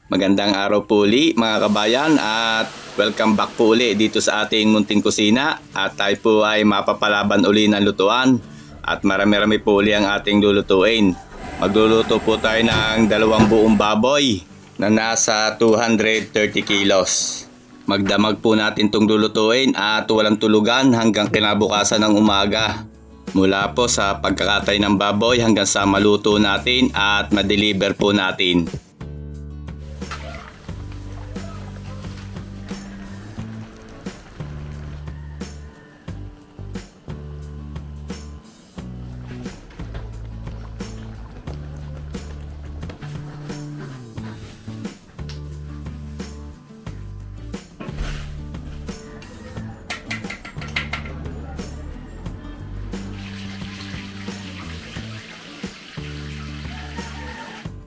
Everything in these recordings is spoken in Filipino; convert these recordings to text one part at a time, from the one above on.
Magandang araw po uli mga kabayan at welcome back po uli dito sa ating munting kusina at tayo po ay mapapalaban uli ng lutuan at marami-rami po uli ang ating lulutuin. Magluluto po tayo ng 2 buong baboy na nasa 230 kilos. Magdamag po natin itong lulutuin at walang tulugan hanggang kinabukasan ng umaga. Mula po sa pagkakatay ng baboy hanggang sa maluto natin at ma-deliver po natin.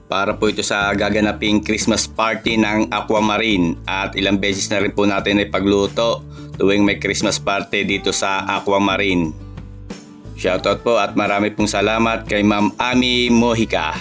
Para po ito sa gaganaping Christmas party ng Aquamarine at ilang beses na rin po natin ay pagluto tuwing may Christmas party dito sa Aquamarine. Shoutout po at marami pong salamat kay Ma'am Ami Mojica.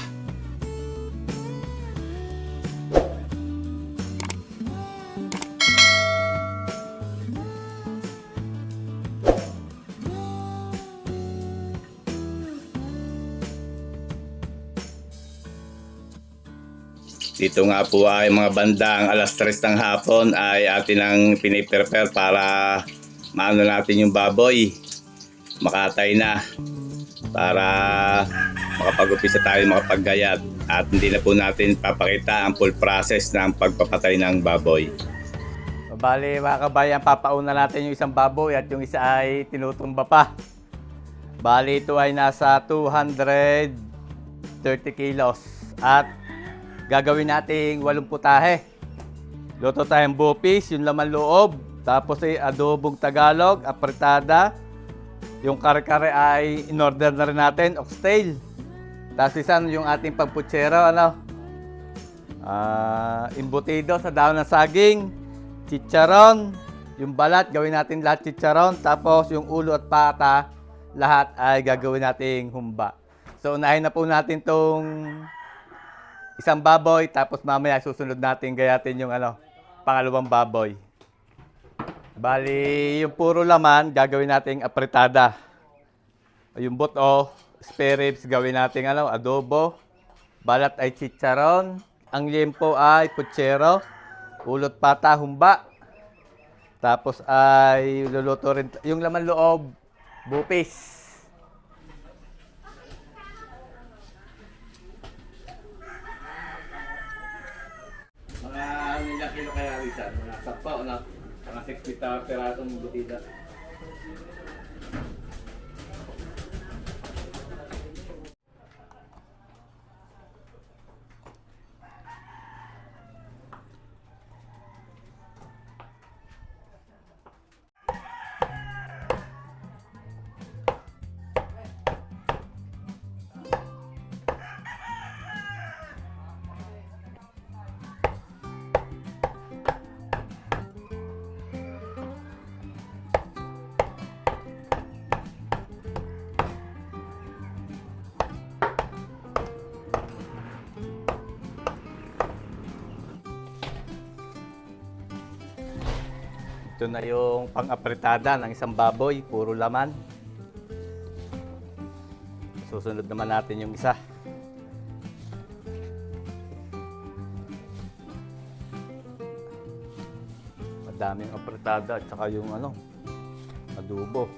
Dito nga po ay mga bandang alas 3 ng hapon ay atin ang piniprepare para maano natin yung baboy. Makatay na para makapag-upisa tayo makapaggayat at hindi na po natin papakita ang full process ng pagpapatay ng baboy. Bali mga kabayan, papauna natin yung isang baboy at yung isa ay tinutumba pa. Bali ito ay nasa 230 kilos at gagawin nating 8 putahe. Luto tayong bupis, yung laman loob, tapos ay adobong Tagalog, apretada. Yung kare-kare ay in-order na rin natin, oxtail. Tapos isan yung ating pagputsero, embutido sa daon ng saging, chicharon, yung balat, gawin natin lahat chicharon. Tapos yung ulo at pata, lahat ay gagawin nating humba. So unahin na po natin tong isang baboy, tapos mamaya susunod natin gayatin yung pangalawang baboy. Bali, yung puro laman, gagawin nating apretada. Yung buto, spare ribs, gawin nating adobo. Balat ay chicharon. Ang liempo ay putsero. Ulot pata, humba. Tapos ay luluto rin yung laman loob, bupis. Ilang kilo kaya Rizal? Mga 10, mga 60 perasong butida. Ito na yung pang-apretada ng isang baboy, puro laman. Susunod naman natin yung isa. Madaming apretada at saka yung adobo.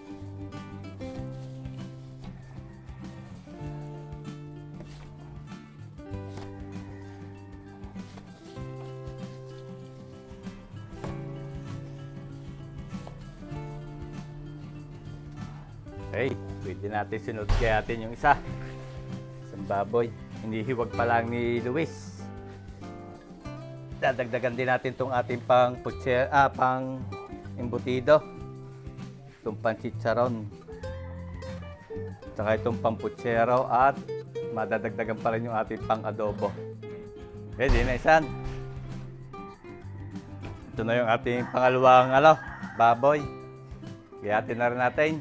Okay, pwede natin sunod kayatin yung isa. Isang baboy. Hinihiwag pa lang ni Luis. Dadagdagan din natin itong ating pang embutido. Itong pang chicharon. Saka itong pang putsero at madadagdagan pa rin yung ating pang adobo. Pwede na isan. Ito na yung ating pangalawang baboy. Kayatin na rin natin.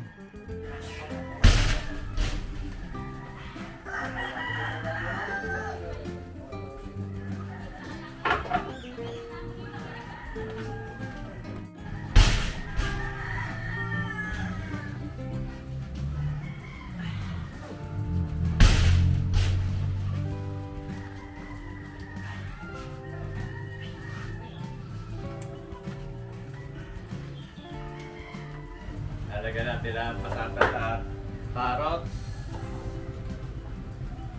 Lalagyan natin ang patatas at carrots,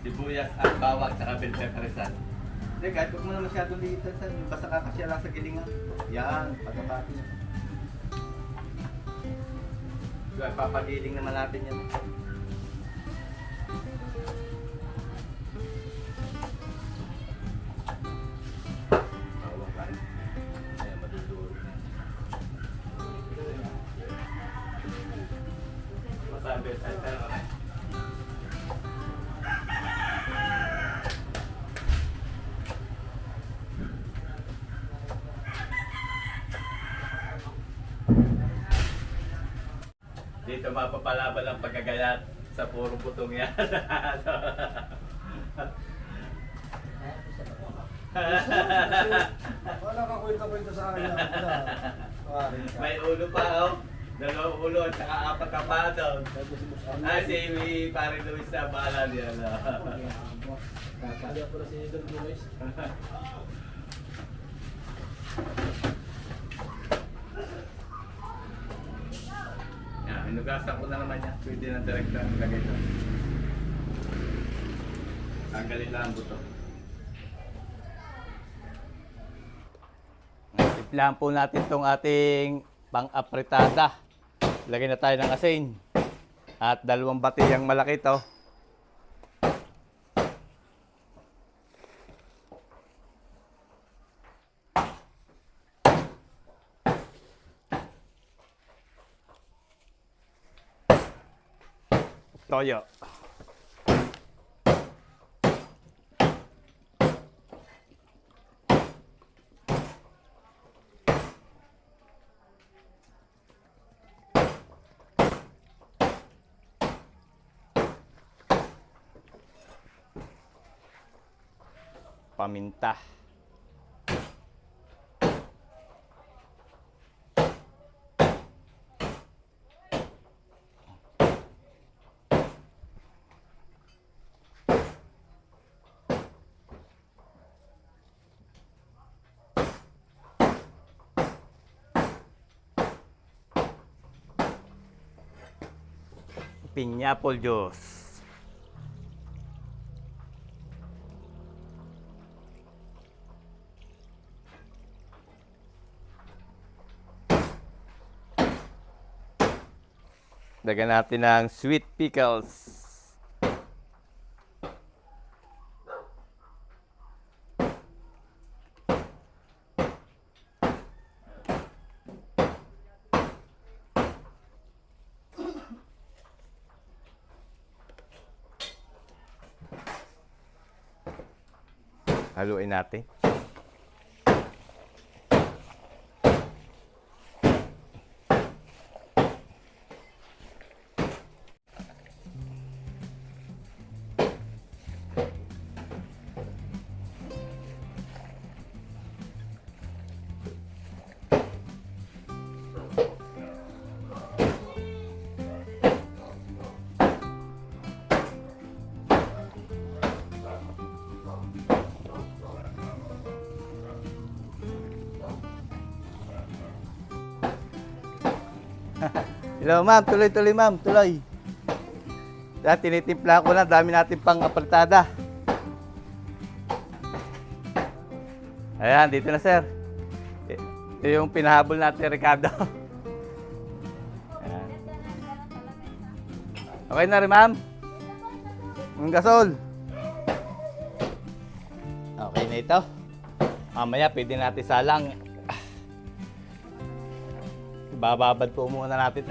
sibuyas at bawang, saka bell pepper. Hindi, kahit huwag mo na masyadong liitan sa basta kakasya lang sa gilingan. Yan, pagkabati na. So, papagiling naman natin yan. Bawang ka. Ayan, maduduro. Masabi, tayo. Dito mapapalaban ang pagkagayat sa puro butong yan. Wala kang kwenta-kwenta sa akin. May ulo pa oh. Dalawang ulo at saka apat na pa doon. Si pare Luis na bahala niya. Kaya pala si Don Luis. Yan, hinugasan ko na naman yan. Pwede na direct lang ilagay doon. Tanggalin lang ang buto. Timplahan po natin itong ating pang-apritada. Lagyan na tayo ng asin. At 2 batiyang malaki ito. Toyo. Paminta. Pineapple juice. Lagyan natin ng sweet pickles. Haluin natin. Hello ma'am, tuloy-tuloy ma'am, tuloy. Dahil tinitimpla ko na, dami natin pang apertada. Ayan, dito na sir. Ito yung pinahabol natin, Ricardo. Ayan. Okay na rin ma'am? Yung gasol. Okay na ito. Mamaya pwede natin salang. Bababad po muna natin.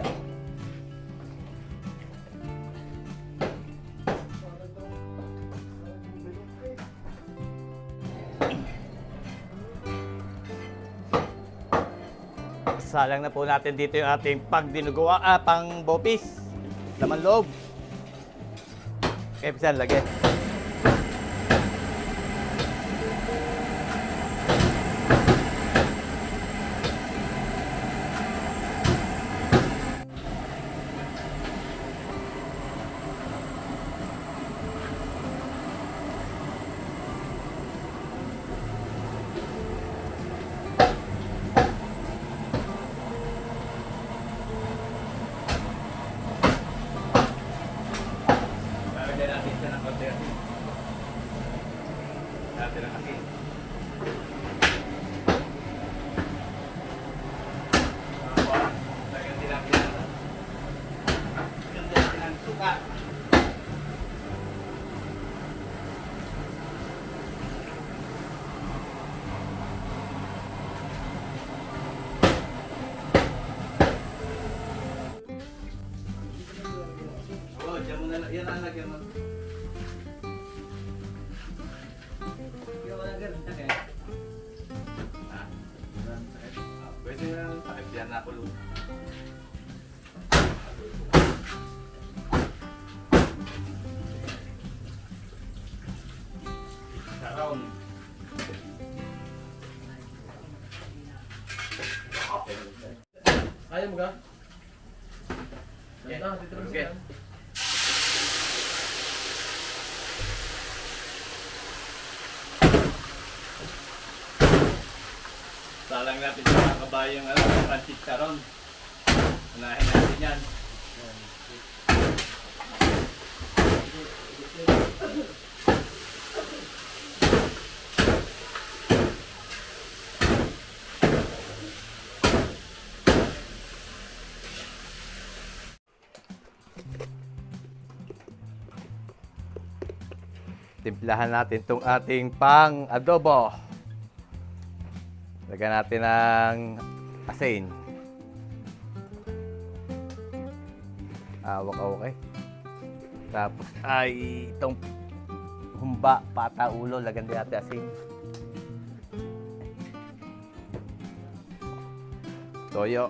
Salang na po natin dito yung ating pang-dinuguan, pang-bopis. Laman loob. Okay, pisan, lagyan. yan ang lagyan mo. Yung lagyan, sakit. Ah, pwede yan, sakit yan na kulong. Saron. Ayaw mo ka? Okay. Dito lang Okay. siya. Salang natin sa mga kabayang Francis Saron. Unahin natin yan. Timplahan natin itong ating pang adobo. Lagyan natin ng asin. Awak-awak eh. Tapos ay itong humba, pata, ulo, lagyan din natin asin. Toyo.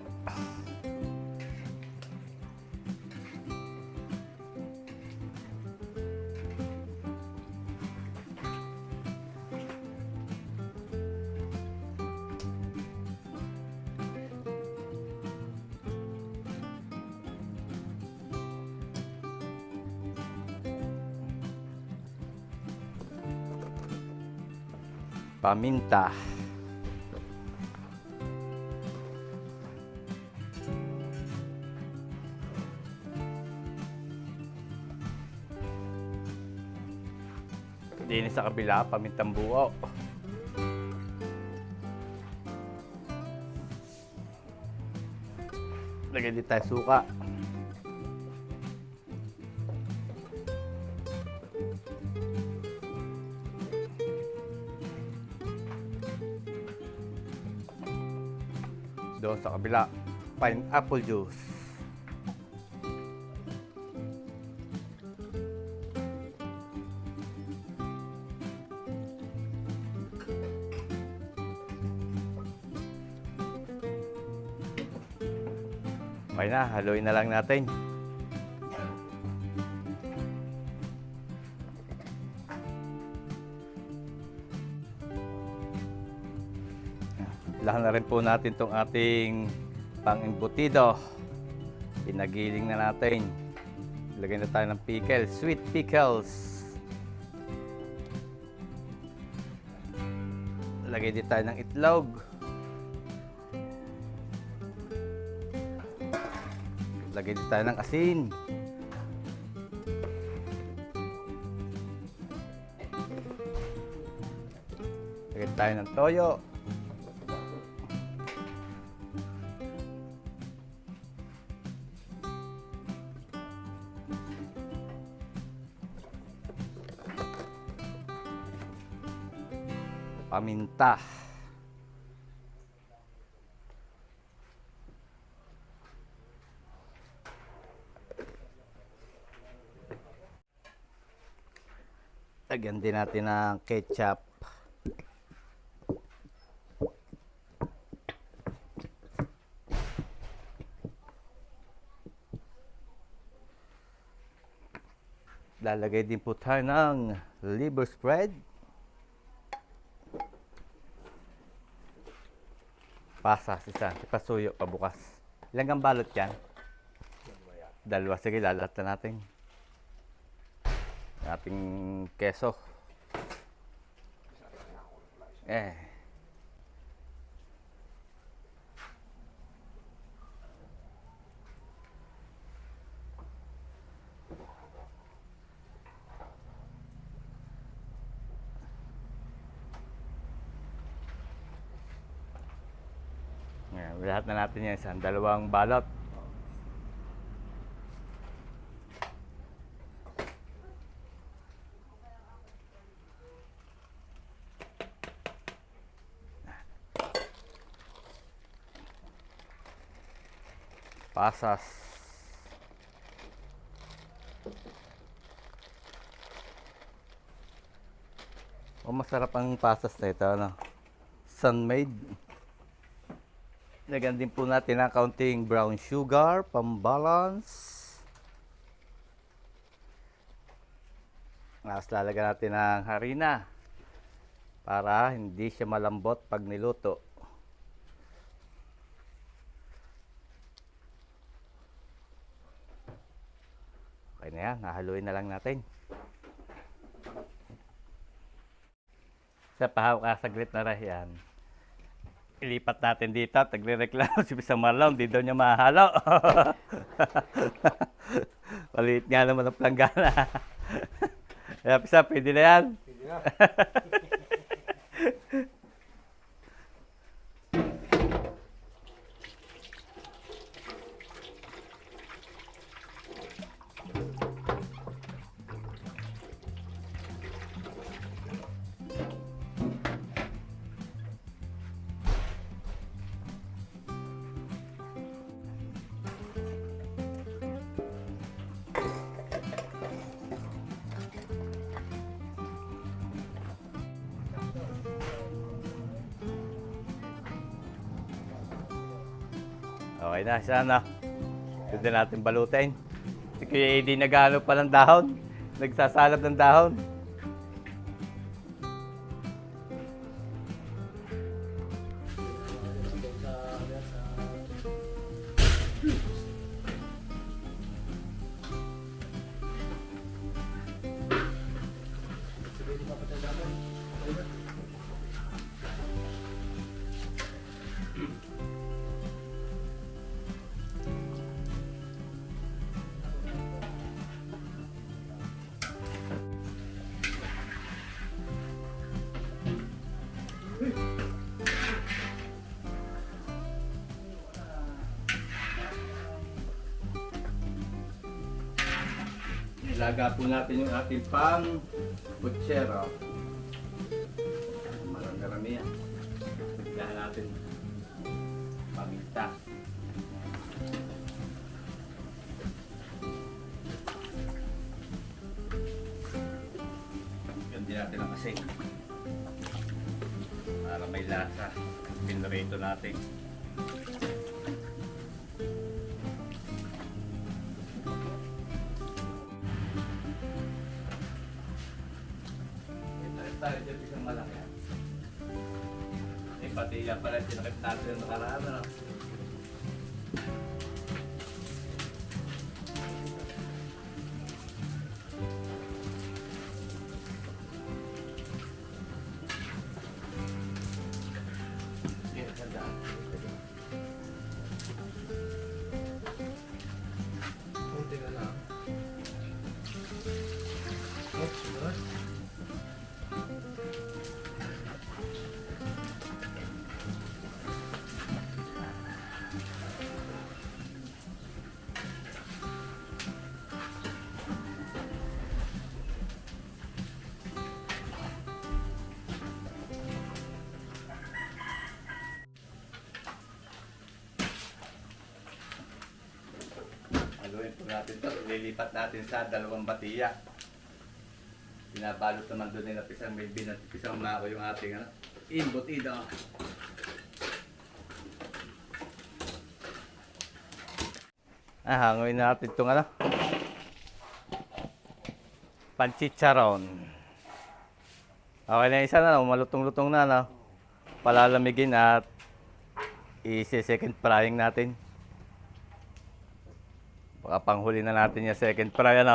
Paminta. Dinis sa kabila, pamintang buo. Lagyan din tayo suka. Doon sa kabila, pineapple juice. Okay na, haluin na lang natin. Lahan na rin po natin itong ating pang-embutido. Pinagiling na natin. Lagyan na tayo ng pickles, sweet pickles. Lagay din tayo ng itlog. Lagay din tayo ng asin. Lagay tayo ng toyo. Paminta. Lagyan din natin ng ketchup. Lalagay din po tayo ng liver spread. Pasas, isa. Pasuyo, pabukas. Ilang ang balot yan? Dalawa. Sige, lalat na natin. Ating keso. Lahat na natin yan. Isang dalawang balot. Pasas. masarap ang pasas na ito, ano? Sun-made. Lagyan din po natin ng kaunting brown sugar, pambalance. Tapos lalagyan natin ng harina para hindi siya malambot pag niluto. Okay na yan, nahaluin na lang natin. Sa pahaw ka, saglit na rin yan. Ilipat natin dito, tagre-reklamo si Pisang Marlon, hindi daw niya mahalo. Maliit nga naman ang planggana. Kaya Pisa, pwede na yan. Pwede na. Okay na, sana. Pwede natin balutin. Si Kuya Eddie nag-ano pa ng dahon. Nagsasalab ng dahon. Ilaga po natin yung ating pang kutsero. Marami-rami yan. Ilaga natin paminta. Yan din natin ang asin. Para may lasa. Pinrito natin. Tayo dyan isang malaki. Eh, pati yan pala sinakit natin yung nakaraan, ano? Sige, sandaan. Kunti na lang. Oh, sunod. Haluin po natin ito. Lilipat natin sa dalawang batiya. Binabalot naman doon na pisang may pisang mako yung ating imbutido. Hanguin natin itong panchicharon. Okay na isa na, malutong-lutong na. Palalamigin at i-second frying natin. Baka panghuli na natin yung second fry,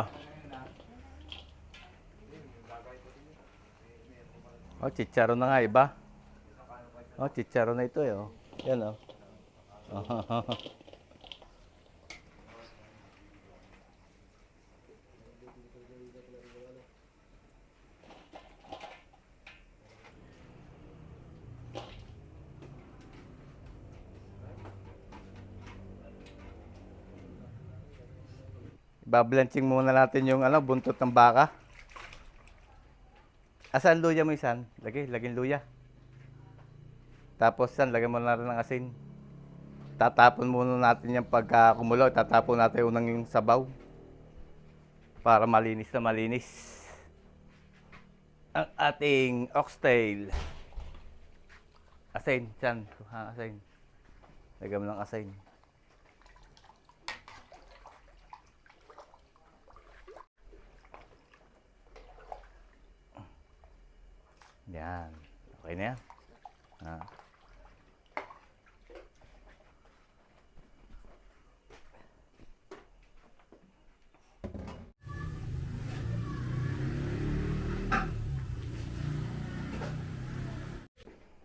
Oh, chicharon na nga, iba. Oh, chicharon na ito, oh. Yan, oh. Bablanching muna natin yung buntot ng baka. Asan luya mo isan? Laging luya. Tapos lagyan mo na rin ng asin. Tatapon muna natin yung pagka kumulo. Tatapon natin unang yung sabaw. Para malinis na malinis. ang ating oxtail. Asin, Chan. Ha, asin. Lagyan mo ng asin. Yan. Okay na yan. Ha.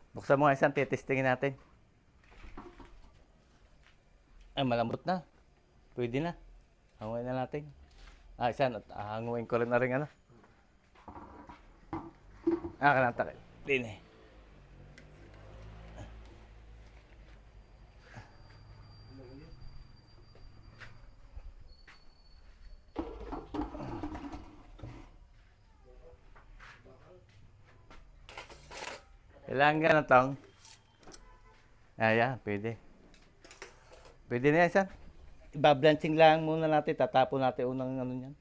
Buksan mo nga isang, titestingin natin. Ay, malambot na. Pwede na. Hanguin na natin. Isan, hanguin ko rin na rin ano. Kanang takip. Din eh. Kailangan ka na tong. Ayan, pwede. Pwede na yan, San. Ibablancing lang muna natin. Tatapon natin unang ano niyan.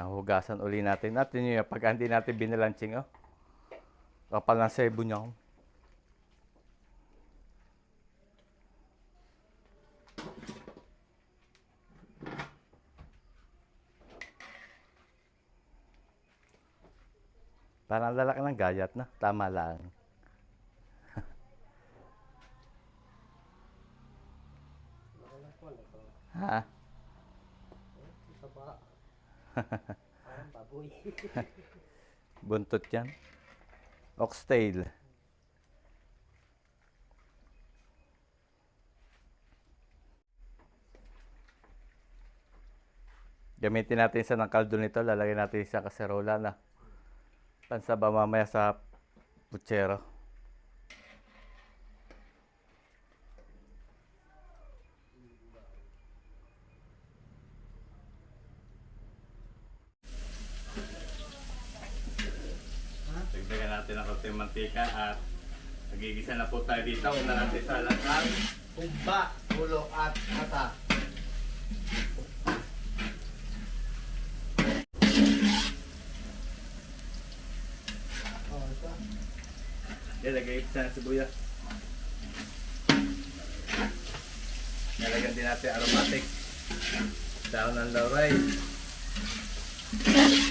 Hugasan uli natin. Natin yun, pag hindi natin binalanching, oh. Kapal ng sebo niya, oh. Parang lalaki ng gayat na. Tama lang. Ha? Parang baboy. Buntot yan. Oxtail. Gamitin natin isa ng kaldo nito. Lalagyan natin sa kaserola na pansaba mamaya sa putsero. Tignan natin ang konting mantika at nagigisa na po tayo dito. Una natin sa lasang humba, ulo at ata. Ilagay sa sibuyas. Nalagyan din natin aromatic. Dahon ng laurel.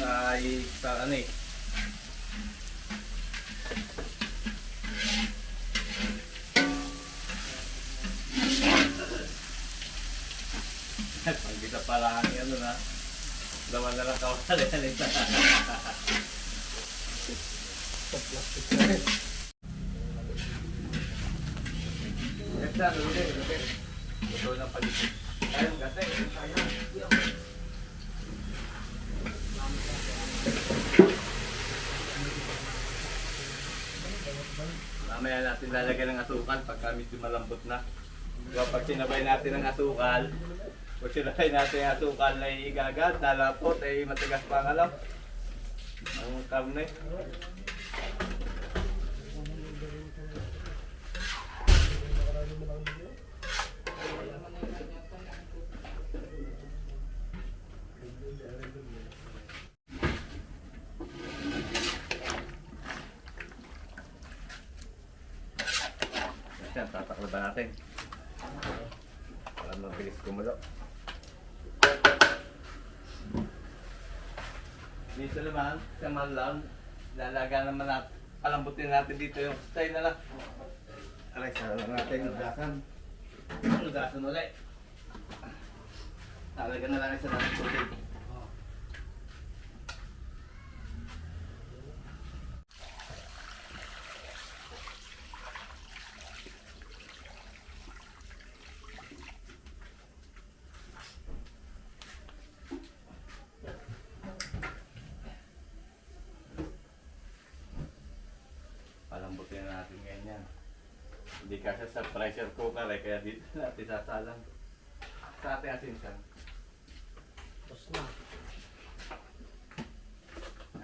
Ay, sa ano eh. Pag kita pala ang ano na. Laman na lang kawala yan ito. Plastic na rin. Ganda, ulit. Ito na paligid. Ayun, ganda eh. Mamaya natin lalagyan ng asukal pagka medyo malambot na. Pag sinabay natin ng asukal, na igagad, lalapot, ay matigas pa ang alam. Ang karne. Yan, tataklo ba natin? Para mabilis kumulo. Dito naman, sa malang, lalaga naman natin, palambutin natin dito yung stay na lang. Aray, sana lang natin ugasan. Ugasan ulit. Talaga na lang isa natin tubig. Palambutin na natin ganyan. Hindi kasi sa pressure cooker eh, kaya dito natin sasalang. Sa ating asinsan. Tapos na.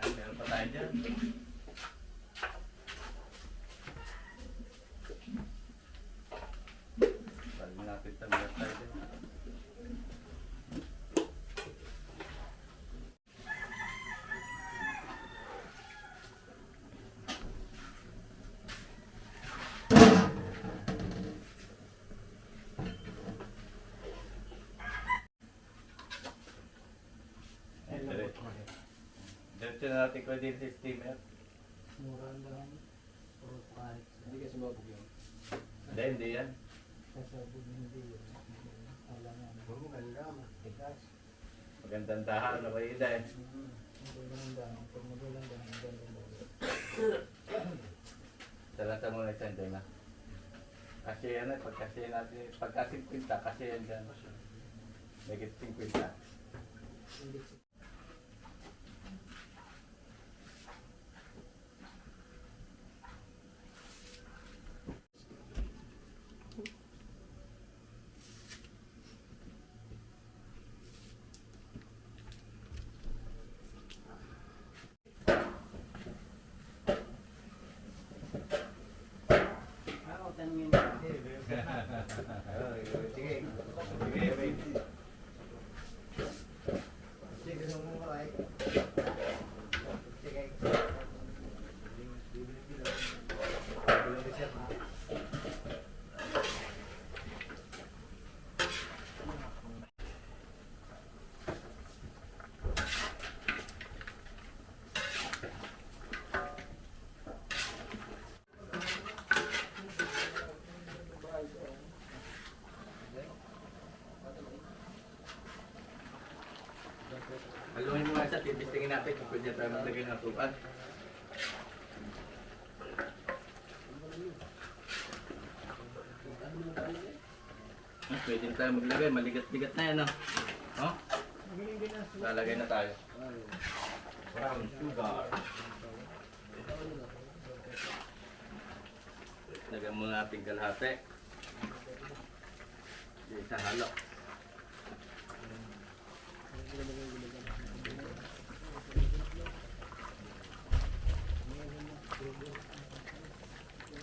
Ay, meron pa tayo dyan. Diretso na natin ko din sa steamer. Mura lang. Puro kahit. Hindi kasi mabog yun. Hindi yan. Kasabog hindi yun. Alam nga. Puro maganda, matigas. Magandang dahan na kayo dahil. Magulanda. Pag magulanda, magulanda. Salata mo na isang dyan na. Kasi yan pagkasi natin, pagka 50, kasi yan dyan. Megit 50. Hindi. Ako, tanongin mo. Sige. Sige, gusto mo mo ay. Sige. Haluin mo nga sa tibistingin natin kung pwede tayo maglagay ng tupan. Pwede na tayo maglagay, maligat-ligat na yan, no? Oh? Lalagay na tayo. Brown sugar. Lagyan muna natin kalahati. Isang halo.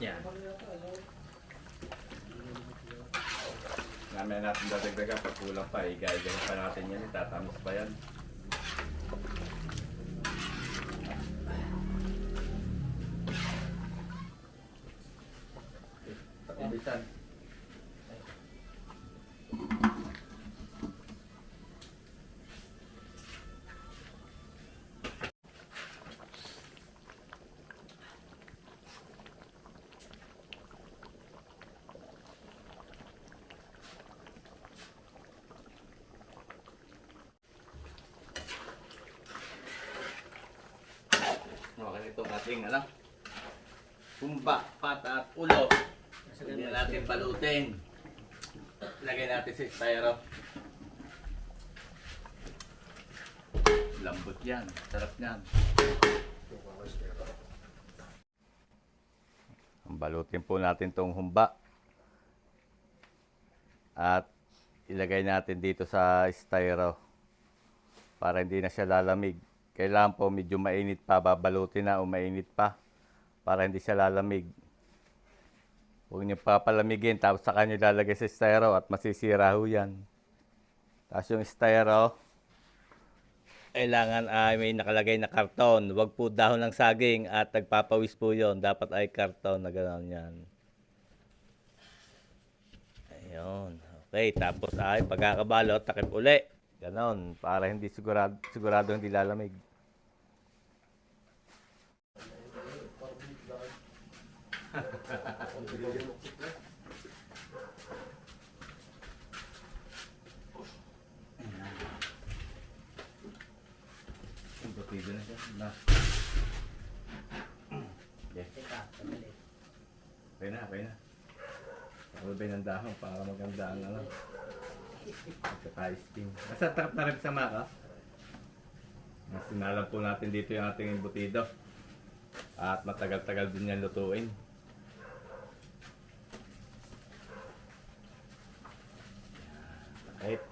Yan. Namin natin dadagdagan pag kulang pa, igay-gay pa natin yan, itatamis pa yan. Takubisan. Okay, itong ating humba, pata at ulo. Hindi natin balutin. Lagay natin sa styro. Lambot yan. Sarap yan. Balutin po natin itong humba. At ilagay natin dito sa styro. Para hindi na siya lalamig. Kailangan po medyo mainit pa, babalutin na o mainit pa para hindi siya lalamig. Huwag niyo papalamigin tapos saka niyo lalagay sa styro at masisira ho yan. Tapos yung styro, kailangan ay may nakalagay na karton. Huwag po dahon ng saging at nagpapawis po yon. Dapat ay karton na gano'n yan. Ayun. Okay, tapos ay pagkakabalot, takip uli. Ganon, para hindi sigurado hindi lalamig. Batido na siya. Na. Okay. Teka, sandali. Okay na. Alabay ng dahon para maganda ang pagkaka-steam. Basta takap na rin sa maka. Mas sinalam po natin dito yung ating embutido. At matagal-tagal din yan lutuin. Right.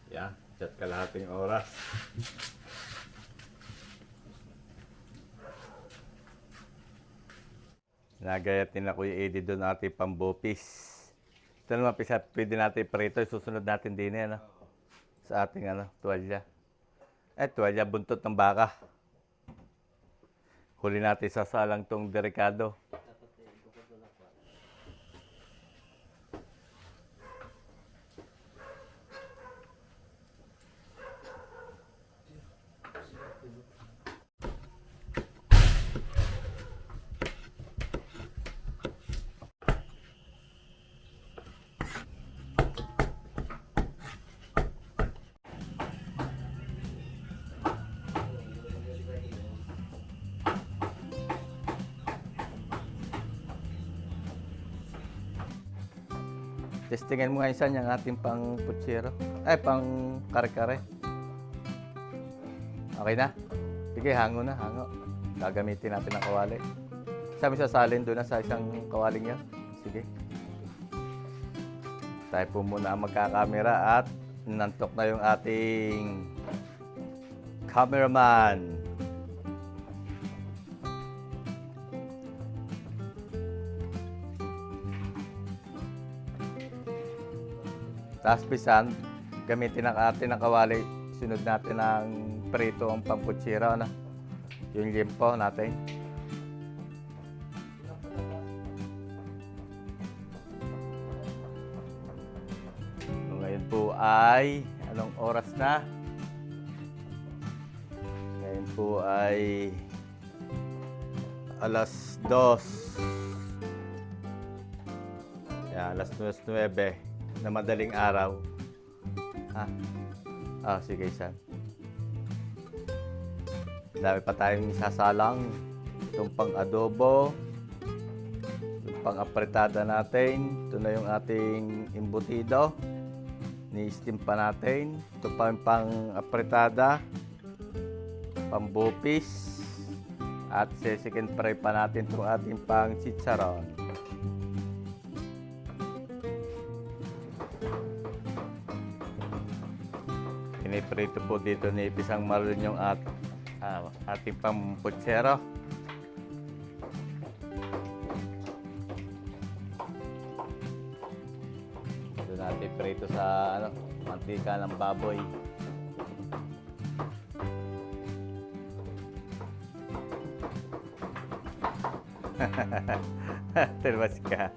Yan, chat kalahating oras. Nagayatin ako yung edit doon ating pambopis. Ito naman pisa, pwede natin prito. Susunod natin din yan. Sa ating tuwalya. Tuwalya buntot ng baka. Huli natin sa salang tong delikado. Testingan mo nga isa yung ating pang putsero. Ay, pang kare-kare. Okay na? Sige, hango na, hango. Gagamitin natin ang kawali. Sabi sasalin doon na sa isang kawaling yan. Sige. Tayo po muna ang magkakamera at nantok na yung ating cameraman. Tapos pisan, gamitin ang atin ng kawali. Sunod natin ang prito ang pamputsira. Ano? Yung limpo natin. So, ngayon po ay, anong oras na? Ngayon po ay alas 2. Yan, alas 9 na madaling araw. Ha? Ah, sige, San. Dami pa tayong isasalang. Itong pang-adobo. Yung pang-apretada natin. Ito na yung ating embutido. Ni-steam pa natin. Ito pa yung pang-apretada. Pambupis. At sisikin fry pa natin itong ating pang-chicharon. Piniprito po dito ni Pisang Marlon yung ating pamputsero. Ito natin prito sa mantika ng baboy. Termas ka.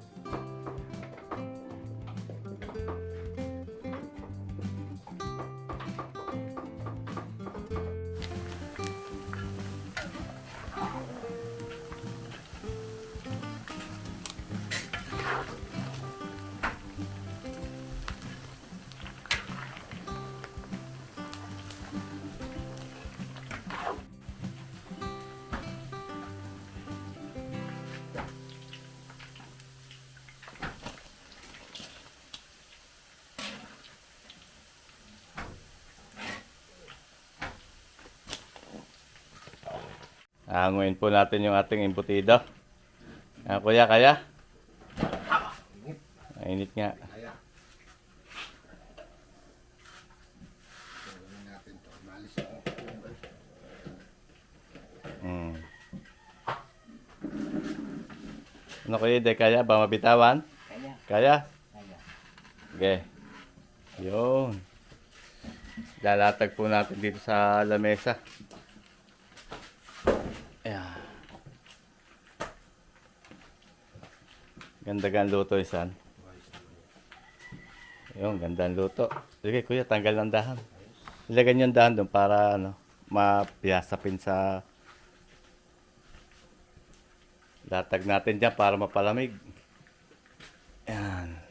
Hanguin po natin yung ating embutido. Kuya, kaya? Mainit nga. Ano kuya, de kaya ba mabitawan? Kaya. Kaya? Kaya. Okay. Yun. Lalatag po natin dito sa lamesa. Ayan. Ganda-ganda luto, Isan. Yung ganda ang luto. Sige, kuya, tanggal ng dahan. Ilagay niyo yung dahan doon para mapiyasapin sa latag natin dyan para mapalamig. Ayan.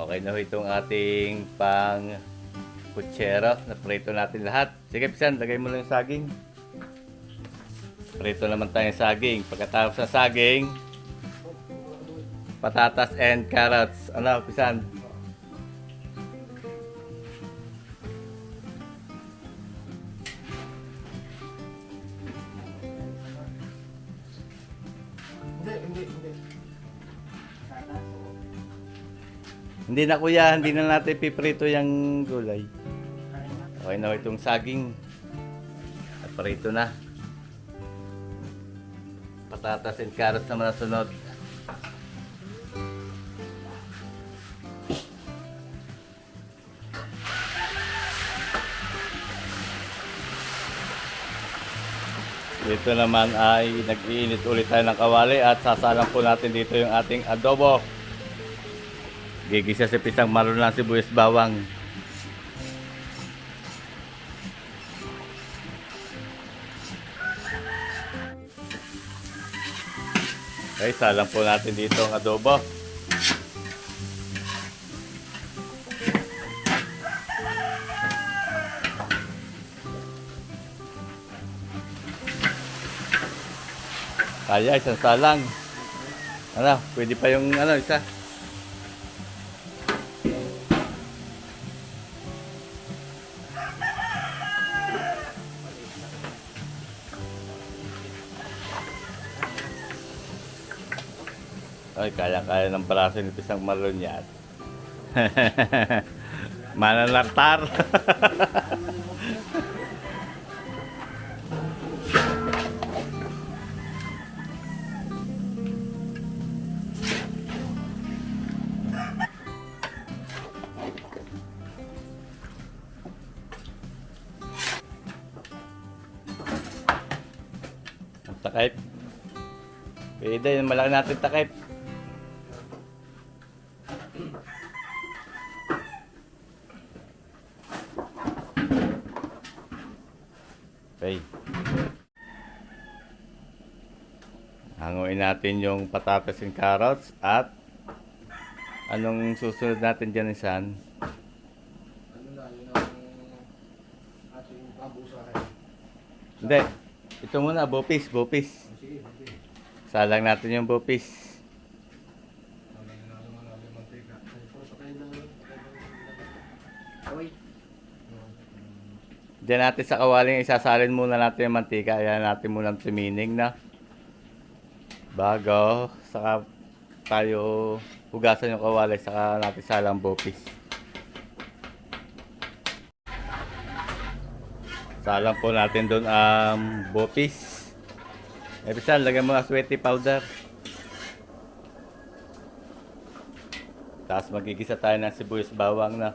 Okay na ho itong ating pang putsero. Na-prito natin lahat. Sige, Pisan, lagay mo lang yung saging. Prito naman tayo yung saging. Pagkatapos sa saging, patatas and carrots. Ano, Pisan? Hindi. Hindi na kuya, hindi na natin piprito yung gulay. Kaya Okay na itong saging. At parito na. Patatas and carrots naman ang sunod. Dito naman ay nag-iinit ulit tayo ng kawali at sasalang po natin dito yung ating adobo. Gigisa sa pisang marunong lang sibuyas bawang. Okay, salang po natin dito ang adobo. Kaya, isang salang. Ano, pwede pa yung isa. Ay, kaya-kaya ng braso ng pisang marlon yan. Mananaktar. Ang takip. Pwede, malaki natin takip. Okay. Hanguin natin yung patatas and carrots at anong susunod natin dyan isan? Ano na, yun ang ating pabusahan. Hindi. Ito muna, bopis. Sige, sige. Salang natin yung bopis. Ano na naman natin mantika. Ay, patay na. Away. Diyan natin sa kawaling isasalin muna natin yung mantika. Ayan natin muna tumining na. Bago, saka tayo hugasan yung kawali, saka natin salang bopis. Salang po natin doon ang bopis. Episan, lagyan mo ng sweaty powder. Tapos magigisa tayo ng sibuyas bawang na.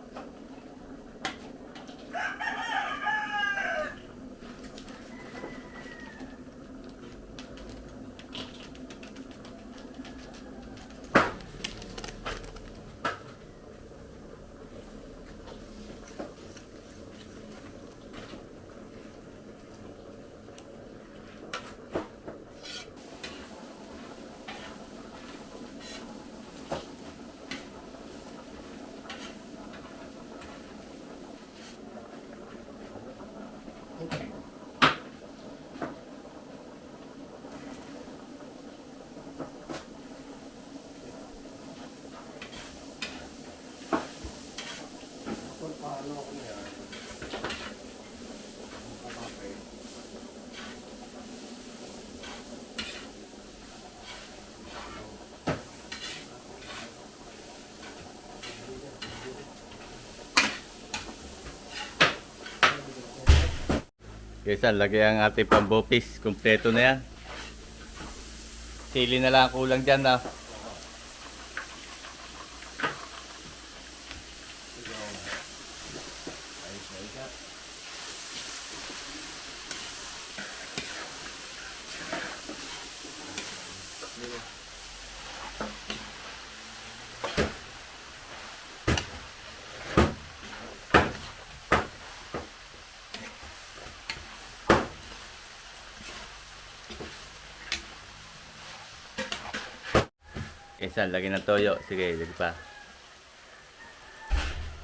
Kung paano ako yan. Kapapay. Kaysa lagay ang ating pambopis. Kompleto na yan. Sili na lang ang kulang dyan na. Kaysa lagyan ng toyo. Sige, lagay pa.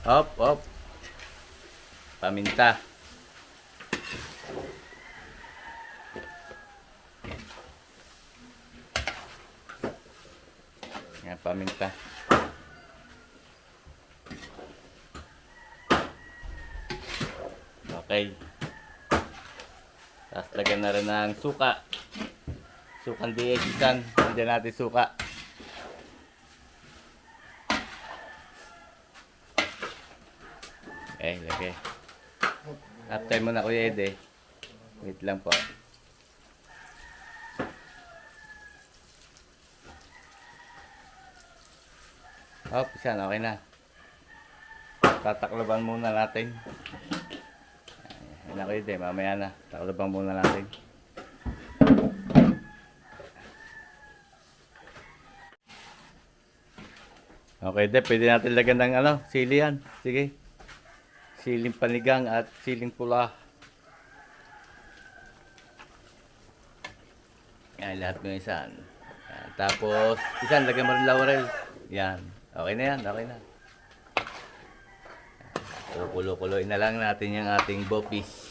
Op. Paminta. Yan, paminta. Okay. Tapos lagyan na rin ng suka. Sukang DH-san. Nandiyan natin suka. Okay, lagay. After mo na Kuya Ede. Wait lang po. Oh, pisan, okay na. Tatakloban muna natin. Ayun na Kuya Ede, mamaya na. Takloban muna natin. Okay, de, pwede natin lagyan ng sili yan. Sige. Siling panigang at siling pula. Yan, lahat mo yung isan. Yan. Tapos, isan, lagyan mo rin laurel. Yan. Okay na yan, okay na. Kulo-kuloy na lang natin yung ating bopis.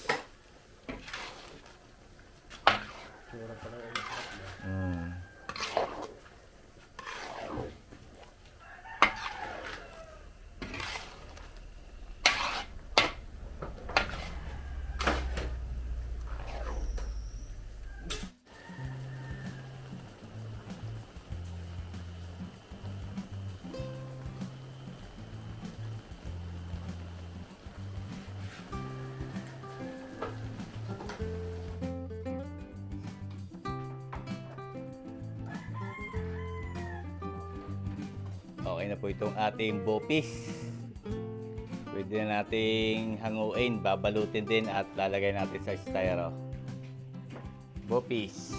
Okay na po itong ating bopis. Pwede na nating hanguin, babalutin din at lalagay natin sa styro. Bopis.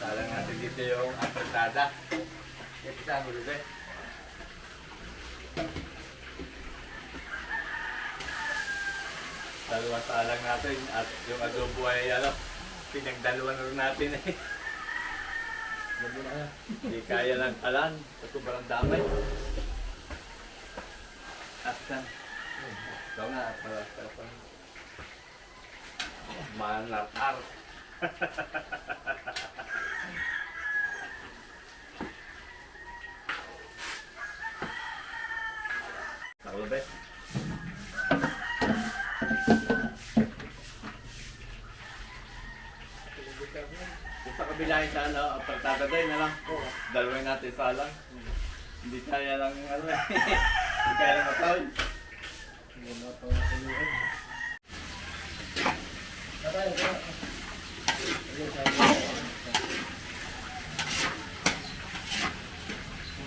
Salang natin dito yung apretada. Ito sa ang ulube. Dalawa salang natin at yung adobo ay pinagdalawan rin natin eh. Hindi kaya ng kalan sa sobrang damay. At ikaw nga, para manar-ar. Nakulube. Kung sa kabilahin sa apartada din na lang. Dalawin natin salang. Hindi kaya lang hindi kaya lang matawid.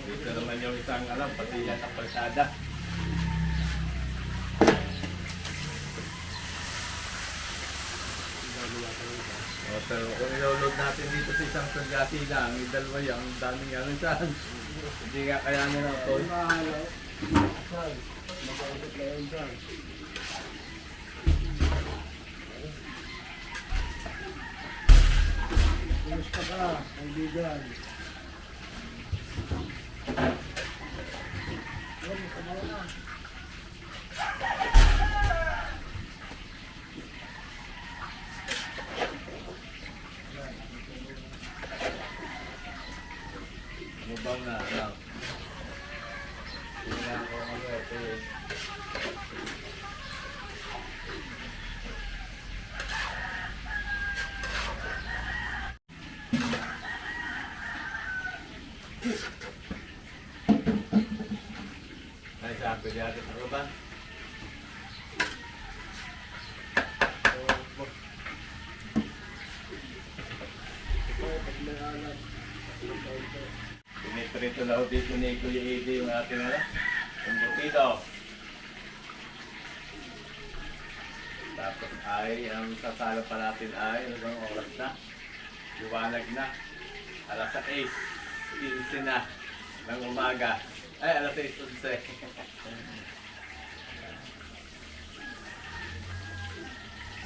Dito naman yung isang pati yan ang palsada. Pero kung i-load natin dito sa isang sangasi lang, yung dalawa yan, ang daming saan. Hindi nga kaya nila ito. Ay, mahalo. Saan? Magkakit na yun dyan. Kumusta ka, kaibigan? Ayun, kumain na. Mubang na, ano. Tingnan ko ano ito eh. Ay, sabi niya ito ano ba? Piniprito na ho dito ni Kuya Eddie yung ating ano, yung butido. Tapos ay, ang sasalo pa natin ay, ano bang oras na? Liwanag na. Alas 6, 15 na ng umaga. Ay, alas 6:11.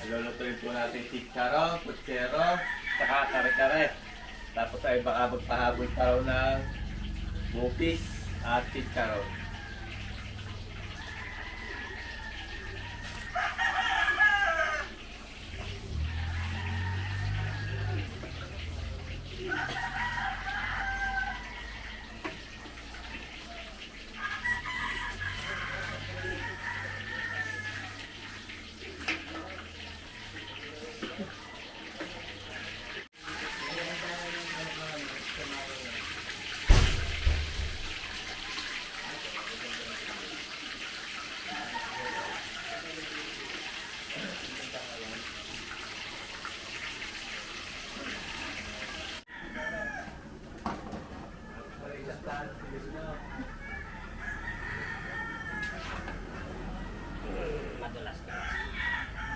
Lulutuin po natin chicharon, putsero, saka kare-kare. Tapos ay baka magpahabol pa raw ng bupis at chicharon.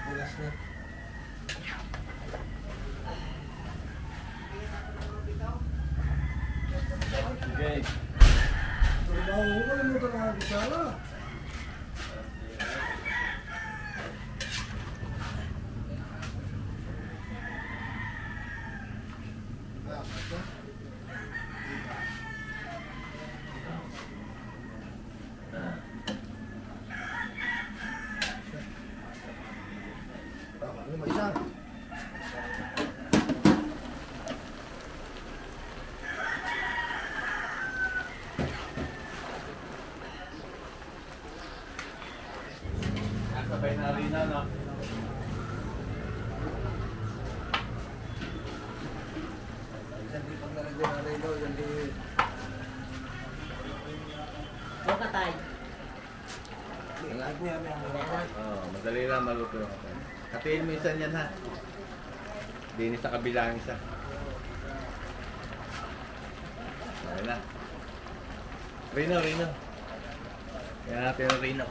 Bulas na. Okay. Trabaho ko, ano mo ka nakakisala? Ano ba isa? Sabay na rin na, no? Isang di pag nalagyan na rin daw, isang di... Katay. Lahat niya, may Oh, madali lang maluto yung kapal. Katiin mo isa yan ha. Dinis sa kabilang isa. Ayun na. Rino, Rino. Yan natin ang Rino.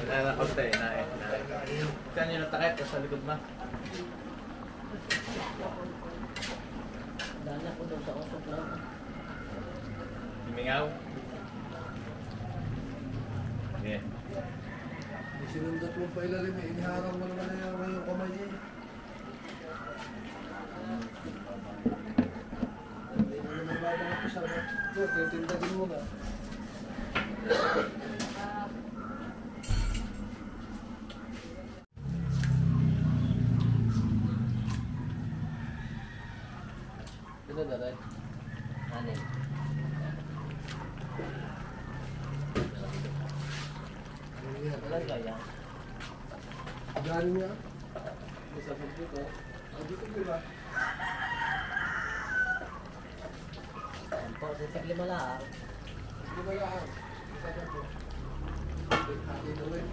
Wala na konti, inain. Saan yung natakit? Sa likod mo? Dala ko daw sa usok lang. Himingaw? Okay. Sinundot mo pa ilalim eh, iniharang mo naman na yung kamay eh. Hindi mo naman babang ako sa ito, titindagin mo na. Ito daray. Ano yun? Ano yan? Talaga yan. Galing niya. Isa sa dito. Dito diba? Ang po, sa lima lang. Di ba yan? Isa sa dito. Dito ulit.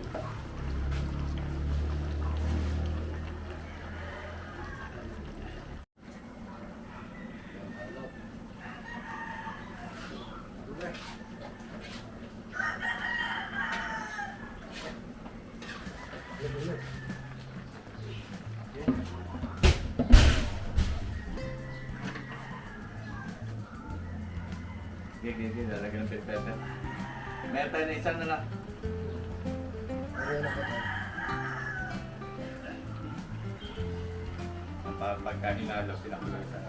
Hindi, lalagyan ng pepper. Meron tayo na isang na lang. Ano na po ito? Pagka hinalo, pinakulang sa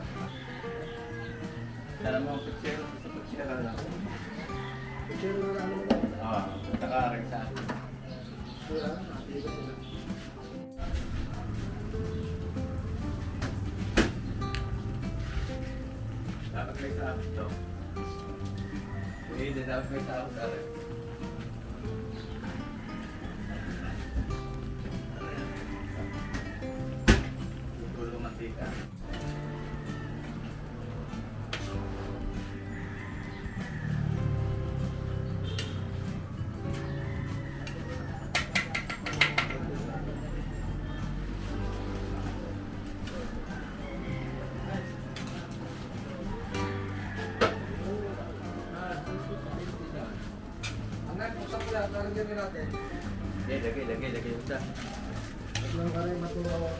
Dala mo ang kutsero, sa kutsero lang. Pero na ano naman. Oo, saka rin sa akin. Wala, nakakita ko na. Dapat may sa akin to. Hindi, dapat may sa akin sa akin. Tutulong mantika. Anak, usap ko yan. Lalagyan din natin. Lagay yung isa. Lang ka rin matuwa.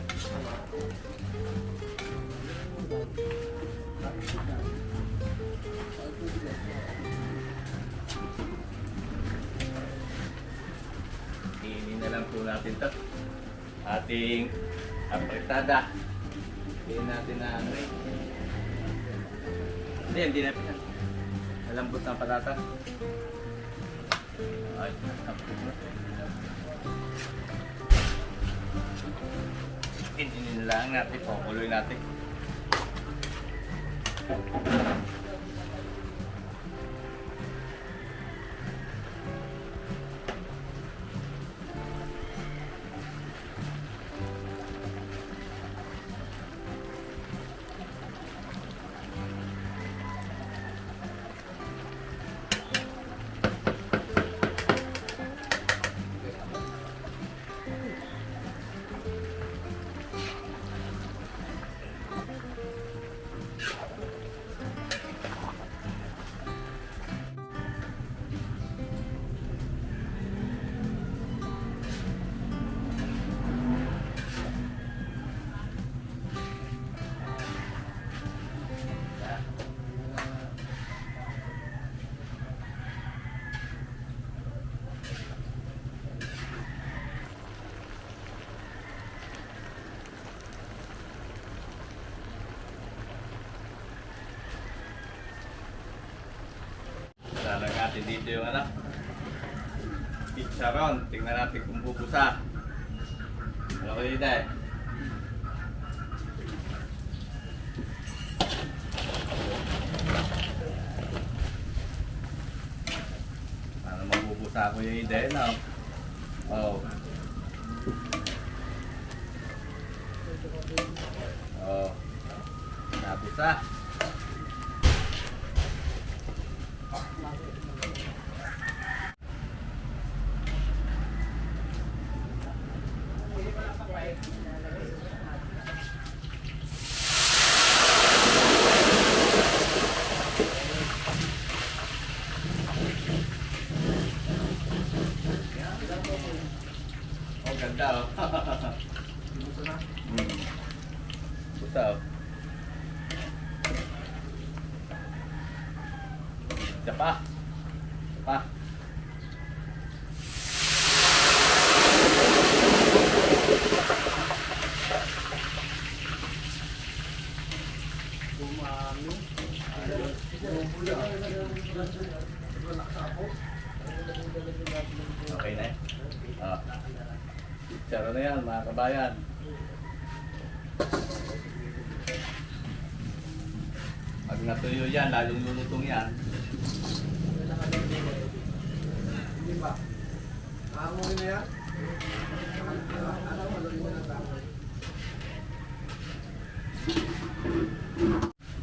Iinin na lang po natin ito. Ating apritada. Hindi natin na ano eh. Hindi na pinag. Malambot ng patata. Ay, Iinin na lang natin. Pakuloy natin. Lalang natin dito yung ano, chicharon. Tingnan natin kung bubusa. Ano ko dito eh? Paano mabubusa ko yung ide, no? Oh. Oh. Nabusa. Oh, ganda oh. Busa oh. Isa pa. Isa pa. Okay na eh. Ah. Saro na yan mga kabayan. Pag natuyo yan, lalong lulutong yan. Hindi ba? Aanguin na yan? Ano, maluloy mo na tao.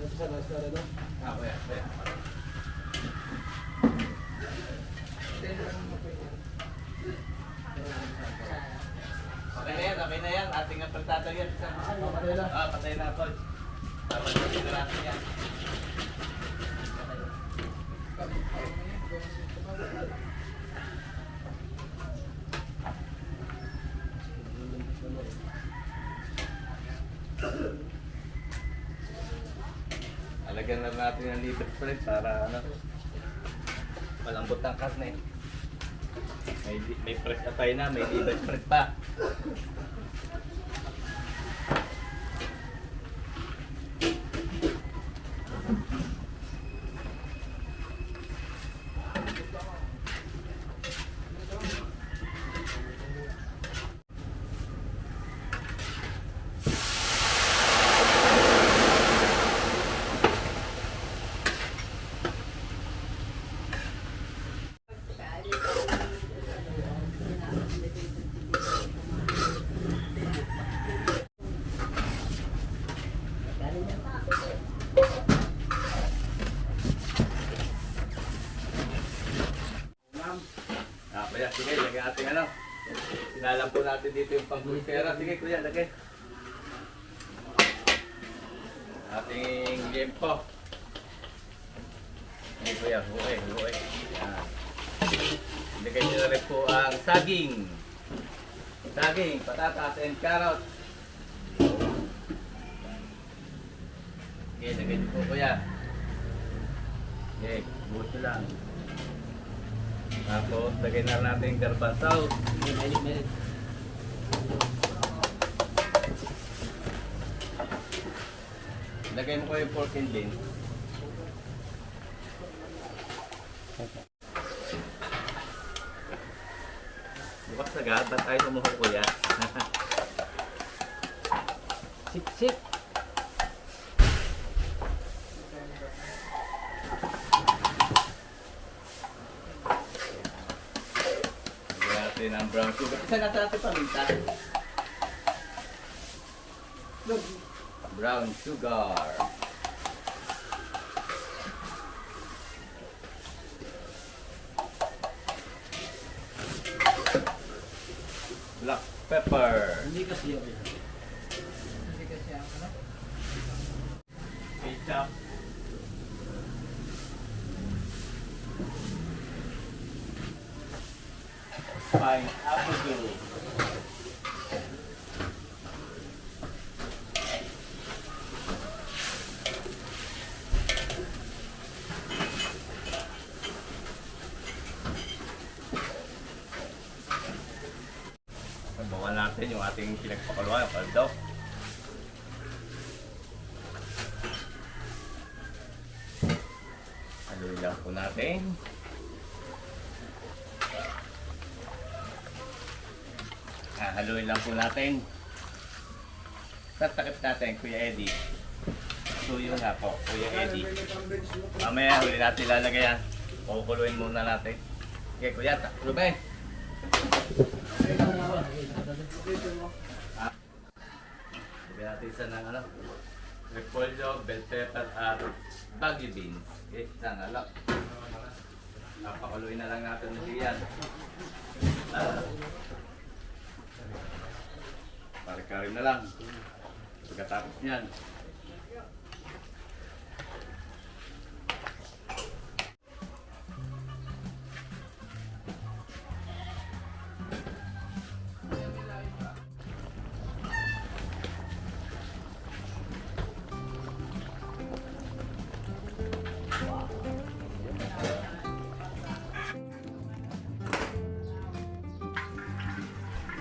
Nasa na, no? Ah, kaya, kaya. Okay na yan. Ating pagtatag yan. Patay na. Ah, patay na ako. Tapos na natin yan. Lagyan na natin ng liver spread para ano, malambot ang karne. May fresh atay na, may liver spread pa. Kuya, sige, lagyan natin ano. Sinalam po natin dito yung pang-pulsera. Sige kuya, lagay. Ating liempo. Sige kuya, huwag. Yan. Lagay nyo na rin po ang saging. Saging, patatas, and carrot. Okay, lagay nyo po kuya. Okay, buto lang. Tapos, lagay na natin garbanzo. Minute. Lagay mo ko yung pork and beans. Bukas agad, ba't tayo tumuhok kuya? Sip. Lagyan natin ang brown sugar. Isa na natin paminta. Brown sugar. Black pepper. Hindi kasi yun. Ketchup. Pineapple juice. Sabawan natin yung ating pinagpakuluan, paldo. Haluin lang po natin. Haluin lang po natin. Tatakip natin, Kuya Eddie. Suyo nga po, Kuya Eddie. Mamaya, huli natin lalagay yan. Kukuluin muna natin. Okay, Kuya, Ruben. Lagyan natin isa ng ano, repolyo, bell pepper at baggy beans. Okay, isang alak. Papakuluin na lang natin ulit yan. Pare-kari na lang. Pagkatapos niyan.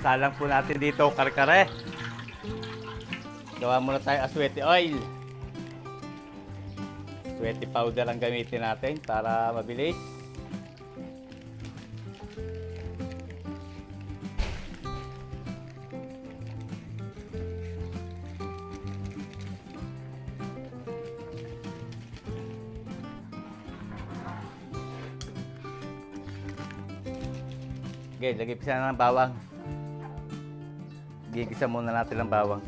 Salang po natin dito kare-kare. Gawa muna tayo aswete oil. Aswete powder ang gamitin natin para mabilis. Okay, lagay pa siya ng bawang. Gigisa muna natin ng bawang.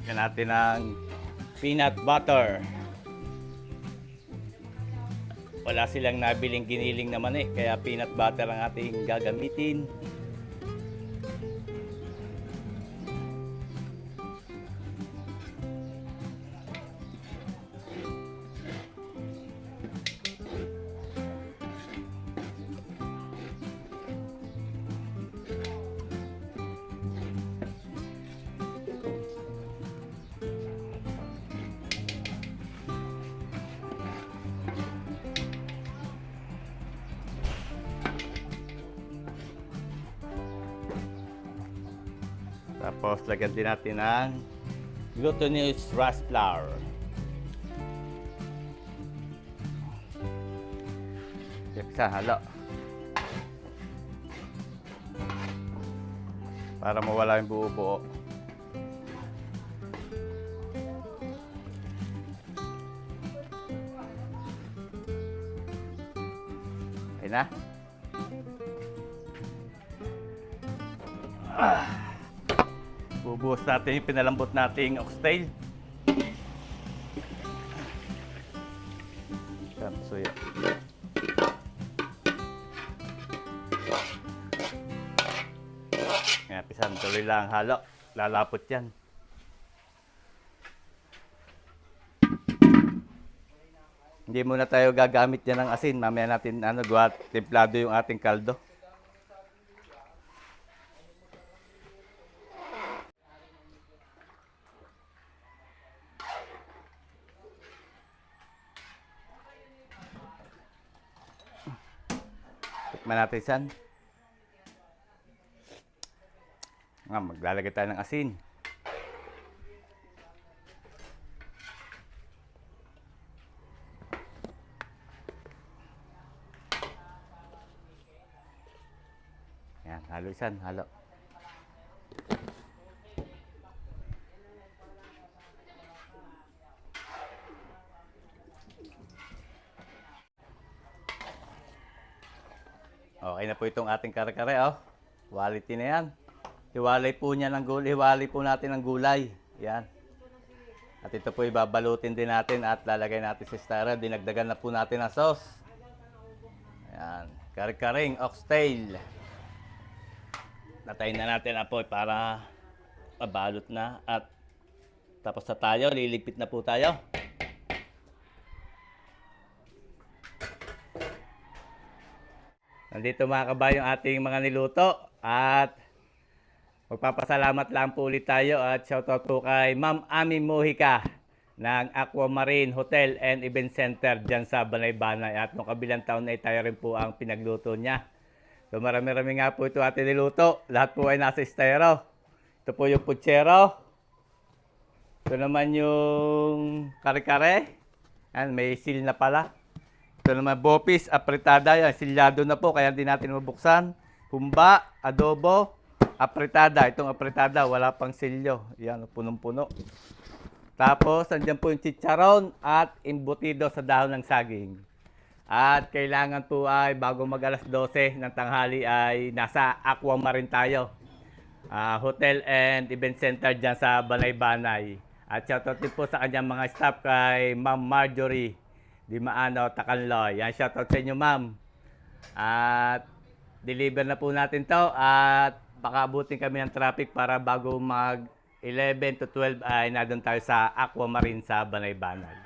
Lagyan natin ng peanut butter. Wala silang nabiling giniling naman kaya peanut butter ang ating gagamitin. Tapos lagyan din natin ng glutinous rice flour. Isa, halo. Para mawala yung buo-buo. Okay na. Bubuhos natin yung pinalambot nating oxtail. Suya. Ngayon, pisan tuloy lang halo. Lalapot yan. Hindi muna tayo gagamit yan ng asin. Mamaya natin templado yung ating kaldo. Tikman natin san. Maglalagay tayo ng asin. Yan, halo isan, halo. Okay na po itong ating kare-kare, oh. Quality na yan. Hiwalay po niya ng gulay, hiwalay po natin ng gulay. Yan. At ito po ibabalutin din natin at lalagay natin sa styro. Dinagdagan na po natin ng sauce. Yan. Kare-karing oxtail. Natayin na natin ang apoy para mabalot na. At tapos na tayo, liligpit na po tayo. Nandito mga kabayo yung ating mga niluto. At magpapasalamat lang po ulit tayo at shoutout po kay Ma'am Ami Mojica ng Aquamarine Hotel and Event Center dyan sa Banay-Banay. At nung kabilang taon ay tayo rin po ang pinagluto niya. So marami-rami nga po ito ating niluto. Lahat po ay nasa estero. Ito po yung putsero. Ito naman yung kare-kare. Yan, may seal na pala. Ito naman bopis, apretada. Yan, silyado na po kaya hindi natin mabuksan. Humba, adobo, apretada. Itong apretada, wala pang silyo. Yan, punong-puno. Tapos, nandiyan po yung chicharon at embutido sa dahon ng saging. At kailangan po ay bago mag alas 12 ng tanghali ay nasa Aquamarine tayo. Hotel and Event Center dyan sa Banay-Banay. At shoutout din po sa kanyang mga staff kay Ma'am Marjorie Dimaano Takanloy. Yan, shoutout sa inyo, ma'am. At deliver na po natin to at baka abutin kami ng traffic para bago mag 11 to 12 ay nandun tayo sa Aquamarine sa Banay-Banay.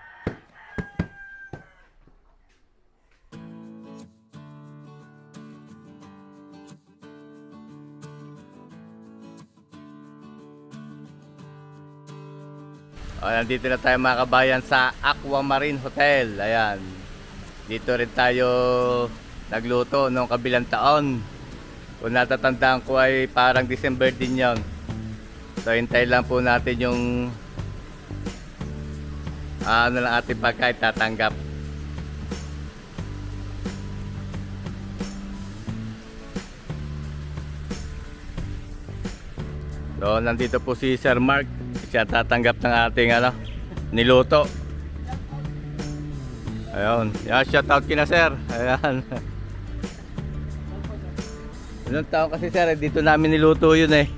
Nandito na tayo mga kabayan sa Aquamarine Hotel. Ayan. Dito rin tayo nagluto noong kabilang taon. Kung natatandaan ko ay parang December din yon. So hintay lang po natin yung ano lang ating pagkain tatanggap. So nandito po si Sir Mark. Siya tatanggap ng ating niluto. Ayun. Yan, shout out kina sir. Ayan. Ilang taon kasi sir, dito namin niluto yun eh.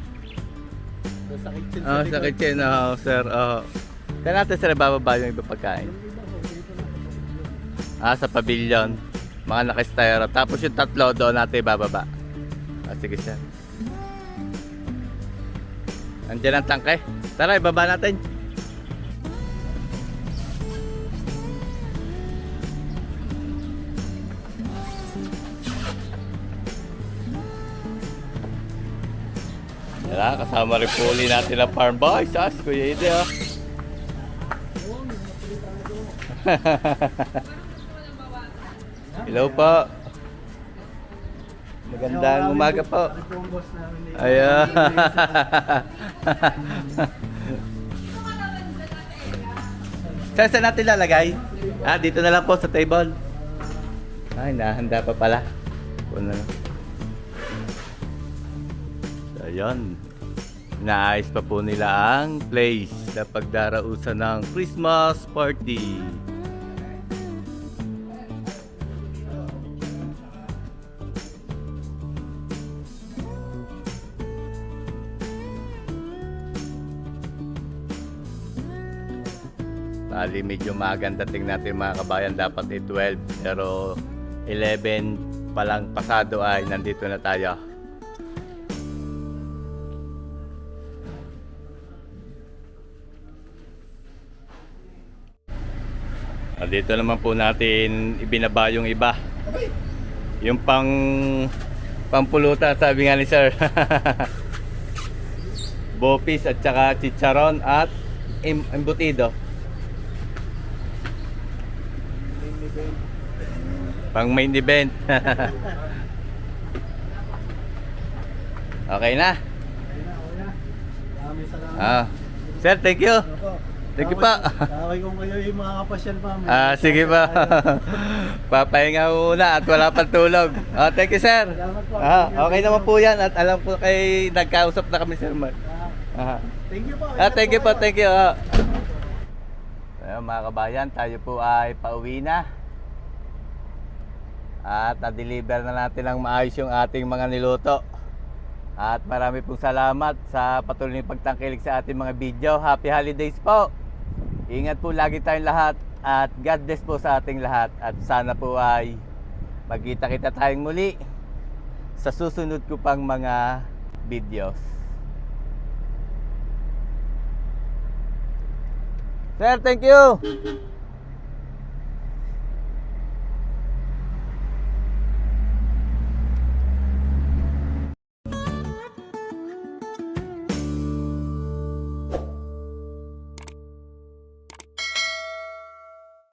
Sa kitchen. Sa kitchen, sir. Kaya natin sir, bababa yung iba pagkain. Sa pavilion. Mga naka-styro. Tapos yung tatlo doon natin bababa. Sige sir. Andiyan ang tangke. Tara, ibaba natin. Tara, kasama rin po uli natin ang farm boy. Sas, Kuya Ide, oh. Hello po. Magandang umaga po. Ano po ang boss namin dito? Ayan. Saan natin lalagay? Dito na lang po sa table. Ay, nahanda pa pala. Puno na. So, ayun. Naayos pa po nila ang place sa pagdarausan ng Christmas party. Bali, medyo maganda tingnan natin mga kabayan, dapat 12 pero 11 pa lang pasado ay nandito na tayo. Dito naman po natin ibinaba yung iba. Yung pampulutan, sabi nga ni sir. Bopis at saka chicharon at embutido. Pang main event. Okay na. Maraming salamat. Sir, thank you. Opo. Thank you pa. Kaway kung kayo yung mga kapasyal pa. Sige pa. Papahinga muna at wala pang tulog. Thank you, sir. Salamat po. Okay naman po yan at alam po kay nagkausap na kami, sir. Thank you po. Thank you po, thank you. Ayun, mga kabayan, tayo po ay pauwi na. At na-deliver na natin ng maayos yung ating mga niluto. At marami pong salamat sa patuloy na pagtangkilik sa ating mga video. Happy holidays po. Ingat po lagi tayong lahat at God bless po sa ating lahat. At sana po ay magkita-kita tayong muli sa susunod ko pang mga videos. Sir, thank you.